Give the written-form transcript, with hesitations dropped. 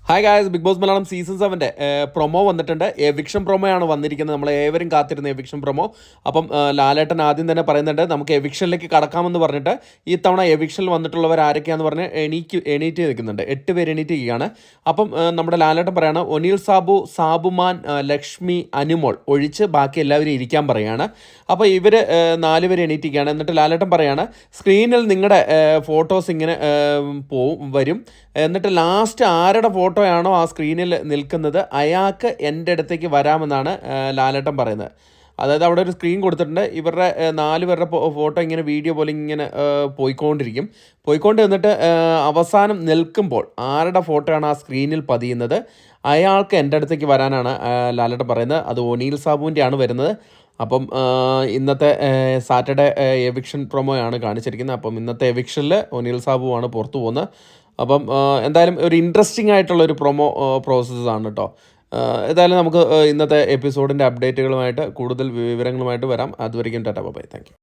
Hi guys, Bigg Boss Malayalam season 7 promo വന്നിട്ടുണ്ട്. Eviction പ്രൊമോയാണ് വന്നിരിക്കുന്നത്. നമ്മൾ ഏവരും കാത്തിരുന്ന എവിക്ഷൻ പ്രൊമോ. അപ്പം ലാലേട്ടൻ ആദ്യം തന്നെ പറയുന്നുണ്ട് നമുക്ക് എവിക്ഷനിലേക്ക് കടക്കാമെന്ന് പറഞ്ഞിട്ട്. ഈ തവണ എവിക്ഷനിൽ വന്നിട്ടുള്ളവർ ആരൊക്കെയാണെന്ന് പറഞ്ഞ് എണീറ്റ് നിൽക്കുന്നുണ്ട്. 8 പേര് എണീറ്റ് നിൽക്കുകയാണ്. അപ്പം നമ്മുടെ ലാലേട്ടൻ പറയാണ് ഒനിൽ സാബു, സാബുമാൻ, ലക്ഷ്മി, അനുമോൾ ഒഴിച്ച് ബാക്കി എല്ലാവരും ഇരിക്കാൻ പറയുകയാണ്. അപ്പോൾ ഇവർ 4 പേര് എണീറ്റിരിക്കുകയാണ്. എന്നിട്ട് ലാലേട്ടൻ പറയാണ് സ്ക്രീനിൽ നിങ്ങളുടെ ഫോട്ടോസ് ഇങ്ങനെ വരും. എന്നിട്ട് ലാസ്റ്റ് ആരുടെ ഫോട്ടോയാണോ ആ സ്ക്രീനിൽ നിൽക്കുന്നത് അയാൾക്ക് എൻ്റെ അടുത്തേക്ക് വരാമെന്നാണ് ലാലേട്ടൻ പറയുന്നത്. അതായത് അവിടെ ഒരു സ്ക്രീൻ കൊടുത്തിട്ടുണ്ട്. ഇവരുടെ 4 പേരുടെ ഫോട്ടോ ഇങ്ങനെ വീഡിയോ പോലെ ഇങ്ങനെ പോയിക്കൊണ്ട് നിന്നിട്ട് അവസാനം നിൽക്കുമ്പോൾ ആരുടെ ഫോട്ടോയാണ് ആ സ്ക്രീനിൽ പതിയുന്നത് അയാൾക്ക് എൻ്റെ അടുത്തേക്ക് വരാനാണ് ലാലേട്ടൻ പറയുന്നത്. അത് ഒനീൽ സാബുവിൻ്റെയാണ് വരുന്നത്. അപ്പം ഇന്നത്തെ സാറ്റർഡേ എവിക്ഷൻ പ്രൊമോയാണ് കാണിച്ചിരിക്കുന്നത്. അപ്പം ഇന്നത്തെ എവിക്ഷനിൽ ഒനീൽ സാബുവാണ് പുറത്തു പോകുന്നത്. അപ്പം എന്തായാലും ഒരു ഇൻട്രസ്റ്റിംഗ് ആയിട്ടുള്ളൊരു പ്രോസസ്സാണ് കേട്ടോ. എന്തായാലും നമുക്ക് ഇന്നത്തെ എപ്പിസോഡിൻ്റെ അപ്ഡേറ്റുകളുമായിട്ട് കൂടുതൽ വിവരങ്ങളുമായിട്ട് വരാം. അതുവരെയും ടാറ്റാ ബൈ. Thank you.